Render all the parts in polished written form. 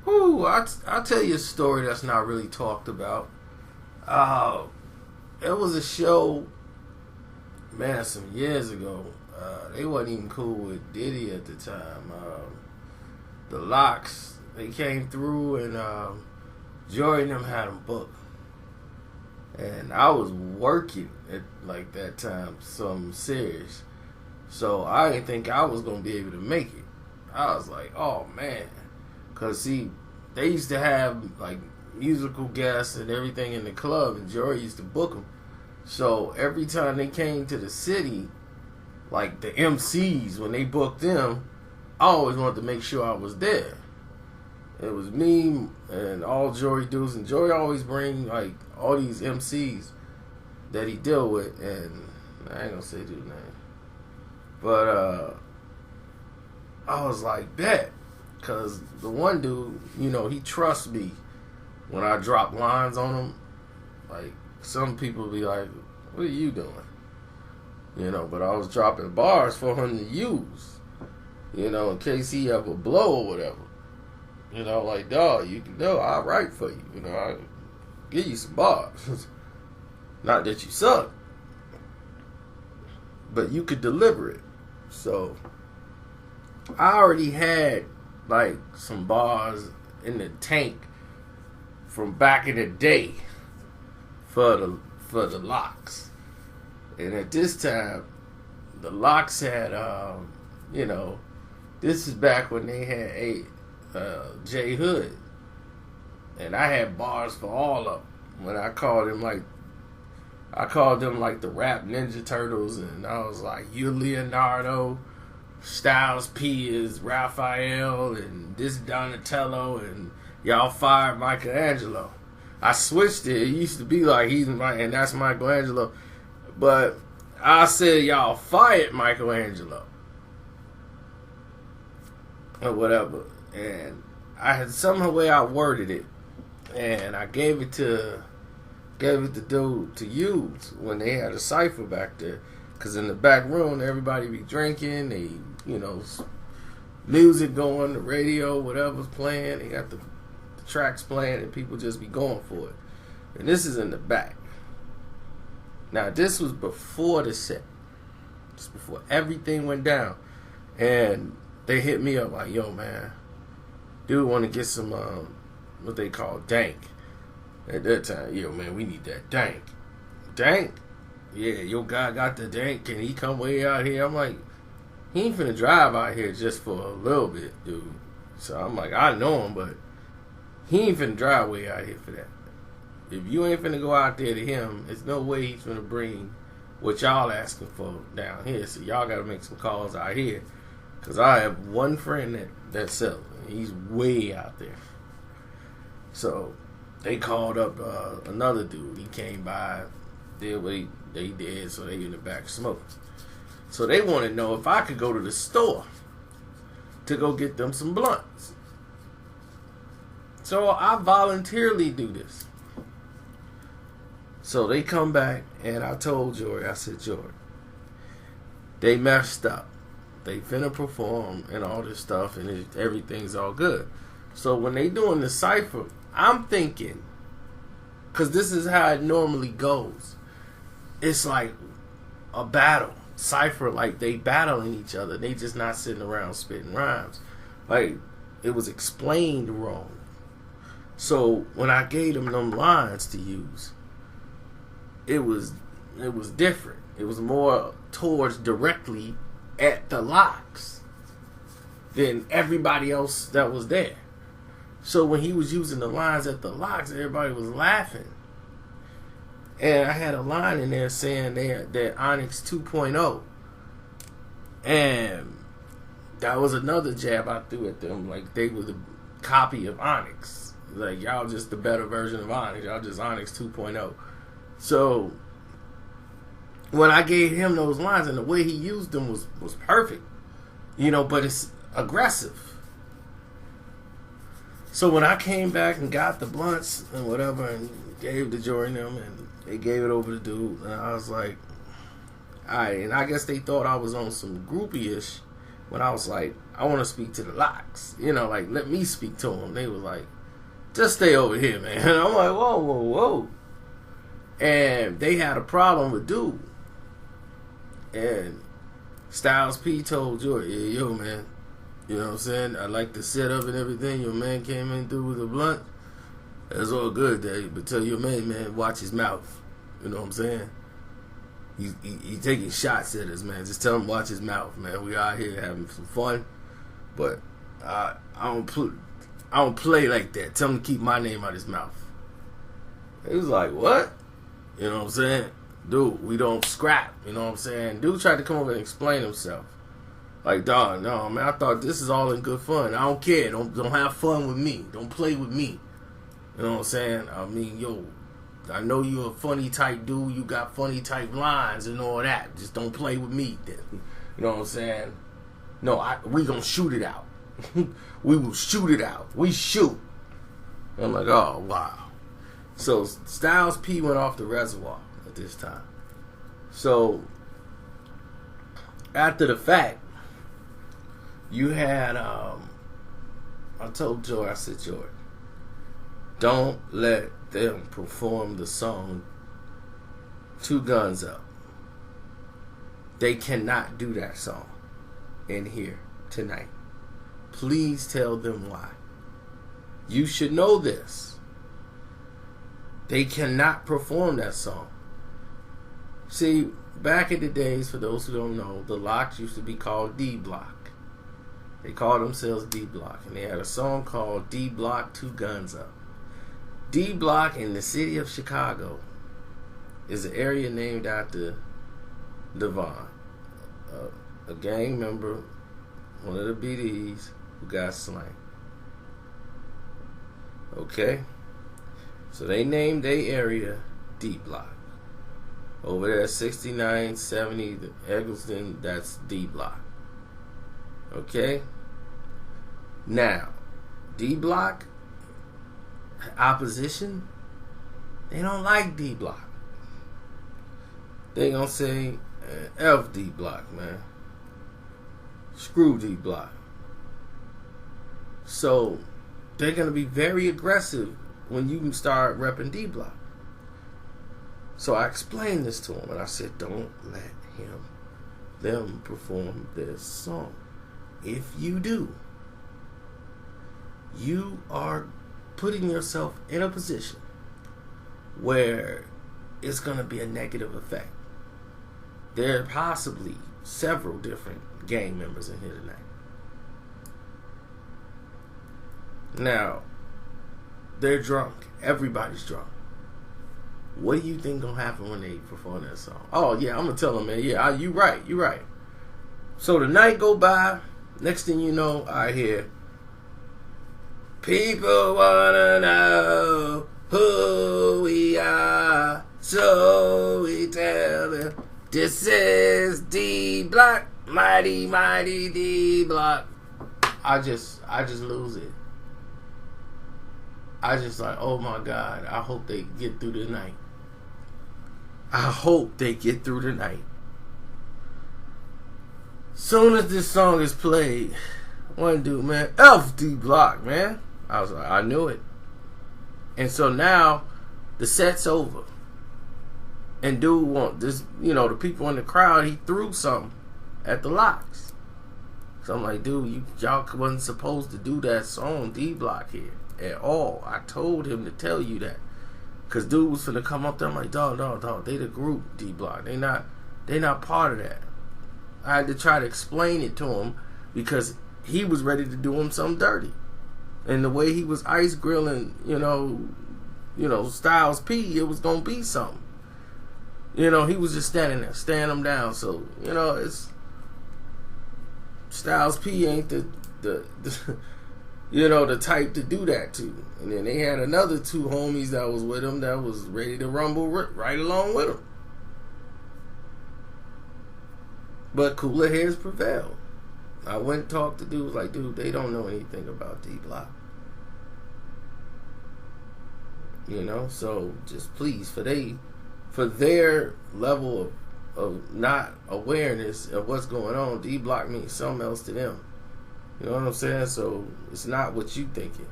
Ooh, I'll tell you a story that's not really talked about. It was a show, man, some years ago. They wasn't even cool with Diddy at the time. The Lox, they came through and Joy and them had them booked. And I was working at like that time, something serious. So I didn't think I was going to be able to make it. I was like, oh man. Because see, they used to have like musical guests and everything in the club, and Jory used to book them. So every time they came to the city, like the MCs, when they booked them, I always wanted to make sure I was there. It was me and all Jory dudes, and Jory always bring like all these MCs that he deal with, and I ain't gonna say dude's name, but I was like, bet, cause the one dude, you know, he trusts me when I drop lines on him. Like some people be like, what are you doing? You know, but I was dropping bars for him to use, you know, in case he ever blow or whatever. You know, like, dog, you can know I'll write for you. You know, I'll give you some bars. Not that you suck, but you could deliver it. So I already had like some bars in the tank from back in the day for the Lox. And at this time, the Lox had, you know, this is back when they had J Hood, and I had bars for all of them. When I called them like the Rap Ninja Turtles, and I was like, you Leonardo, Styles P is Raphael, and this Donatello, and y'all fired Michelangelo. I switched it. It used to be like and that's Michelangelo, but I said y'all fired Michelangelo or whatever. And I had somehow way I worded it, and I gave it to dude to use when they had a cipher back there. Cause in the back room, everybody be drinking, they, you know, music going, the radio, whatever's playing, they got the tracks playing, and people just be going for it. And this is in the back. Now this was before the set, just before everything went down, and they hit me up like, yo man, dude want to get some what they call dank. At that time, yo man, we need that dank. Dank? Yeah, your guy got the dank. Can he come way out here? I'm like, he ain't finna drive out here just for a little bit, dude. So I'm like, I know him, but he ain't finna drive way out here for that. If you ain't finna go out there to him, there's no way he's finna bring what y'all asking for down here. So y'all gotta make some calls out here. Cause I have one friend that sells. He's way out there. So they called up another dude. He came by, did what they did, so they in the back smoked. So they want to know if I could go to the store to go get them some blunts. So I voluntarily do this. So they come back, and I told Jory, I said, Jory, they messed up. They finna perform and all this stuff, and everything's all good. So when they doing the cipher, I'm thinking, because this is how it normally goes. It's like a battle. Cipher, like they battling each other. They just not sitting around spitting rhymes. Like, it was explained wrong. So when I gave them lines to use, it was different. It was more towards directly at the Lox than everybody else that was there. So when he was using the lines at the Lox, everybody was laughing. And I had a line in there saying that Onyx 2.0. And that was another jab I threw at them. Like, they were the copy of Onyx. Like, y'all just the better version of Onyx. Y'all just Onyx 2.0. So when I gave him those lines, and the way he used them was perfect, you know, but it's aggressive. So when I came back and got the blunts and whatever, and gave the Jory and them, and they gave it over to dude, and I was like, alright. And I guess they thought I was on some groupie-ish, when I was like, I want to speak to the Lox. You know, like, let me speak to them. They was like, just stay over here, man. And I'm like, whoa, whoa, whoa. And they had a problem with dude. And Styles P told Jordan, yeah, yo, man, you know what I'm saying? I like the setup and everything. Your man came in through with a blunt. That's all good, Dave. But tell your man, watch his mouth. You know what I'm saying? He taking shots at us, man. Just tell him watch his mouth, man. We out here having some fun, but I don't play like that. Tell him to keep my name out his mouth. He was like, what? You know what I'm saying? Dude, we don't scrap. You know what I'm saying? Dude tried to come over and explain himself. Like, dog, no, man. I thought this is all in good fun. I don't care. Don't have fun with me. Don't play with me. You know what I'm saying? I mean, yo, I know you're a funny type dude. You got funny type lines and all that. Just don't play with me then. You know what I'm saying? No, we gonna shoot it out. We will shoot it out. We shoot. I'm like, oh, wow. So Styles P went off the reservoir at this time. So after the fact, you had, I told Joy, I said, Joy, don't let them perform the song Two Guns Up. They cannot do that song in here tonight. Please tell them why. You should know this. They cannot perform that song. See, back in the days, for those who don't know, the Lox used to be called D Block. They called themselves D Block, and they had a song called D Block Two Guns Up. D Block in the city of Chicago is an area named after Devon, a gang member, one of the BDs who got slain. Okay? So they named their area D Block. Over there, 6970 Eggleston, that's D Block. Okay? Now, D Block, opposition, they don't like D Block. They gonna say, F D Block, man. Screw D Block. So, they're gonna be very aggressive when you start repping D Block. So I explained this to him, and I said, don't let them perform this song. If you do, you are putting yourself in a position where it's going to be a negative effect. There are possibly several different gang members in here tonight. Now, they're drunk. Everybody's drunk. What do you think gonna happen when they perform that song? Oh yeah, I'm gonna tell them, man. Yeah, you right. So the night go by. Next thing you know, I hear people wanna know who we are, so we tell them this is D Block, mighty D Block. I just lose it. I just like, oh my God, I hope they get through the night. I hope they get through the night. Soon as this song is played, one dude, man, F D Block, man. I was like, I knew it. And so now the set's over. And dude want this, the people in the crowd, he threw something at the Lox. So I'm like, dude, y'all wasn't supposed to do that song D Block here at all. I told him to tell you that. Cause dude was finna come up there. I'm like, dog, they the group D Block. They not part of that. I had to try to explain it to him because he was ready to do him something dirty. And the way he was ice grilling, Styles P, it was gonna be something. He was just standing there, staring him down. So, it's Styles P ain't the type to do that to. And then they had another two homies that was with him that was ready to rumble right along with him. But cooler heads prevailed. I went and talked to dudes like, dude, they don't know anything about D Block. So just please, for their level of not awareness of what's going on, D Block means something else to them. You know what I'm saying? So it's not what you thinking.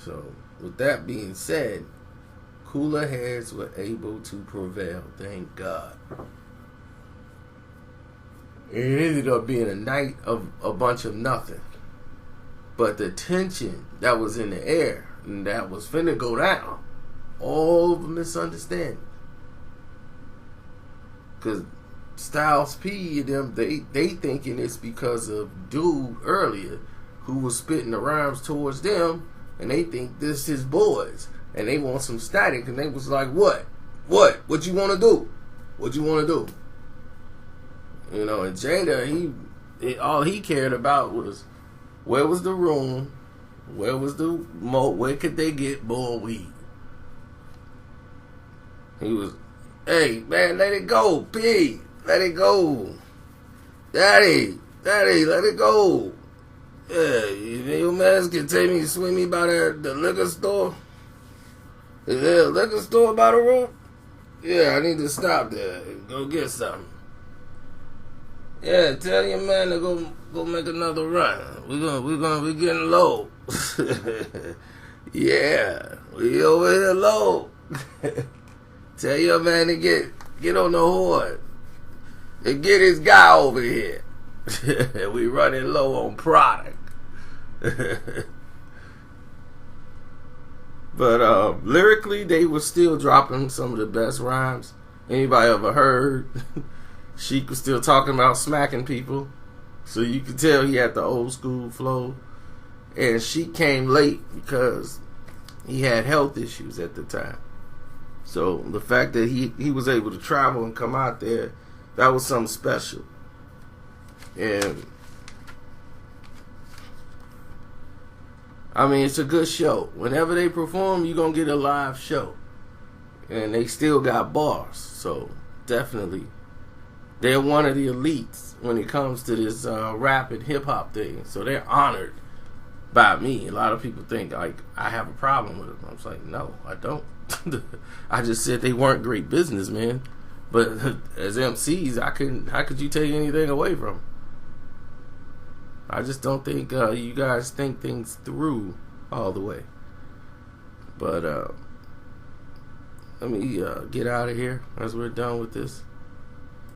So with that being said, cooler heads were able to prevail. Thank God. It ended up being a night of a bunch of nothing. But the tension that was in the air and that was finna go down, all of a misunderstanding. Because Styles P and them, they thinking it's because of dude earlier who was spitting the rhymes towards them, and they think this his boys, and they want some static, and they was like, what you want to do? What you want to do? You know, and Jada, all he cared about was where was the room, where could they get more weed? He was, hey man, let it go, P, let it go, daddy, let it go. Yeah, your man can take me, swing me by the liquor store. Is there a liquor store by the room? Yeah, I need to stop there and go get something. Yeah, tell your man to go make another run. We getting low. Yeah, we over here low. Tell your man to get on the horn and get his guy over here. We running low on product. But lyrically, they were still dropping some of the best rhymes anybody ever heard. Sheik was still talking about smacking people, so you could tell he had the old school flow. And Sheik came late because he had health issues at the time. So the fact that he was able to travel and come out there, that was something special. And I mean, it's a good show. Whenever they perform, you're going to get a live show. And they still got bars. So definitely, they're one of the elites when it comes to this rap and hip hop thing. So they're honored by me. A lot of people think like I have a problem with them. I was like, no, I don't. I just said they weren't great businessmen. But as MCs, how could you take anything away from them? I just don't think you guys think things through all the way. But let me get out of here as we're done with this.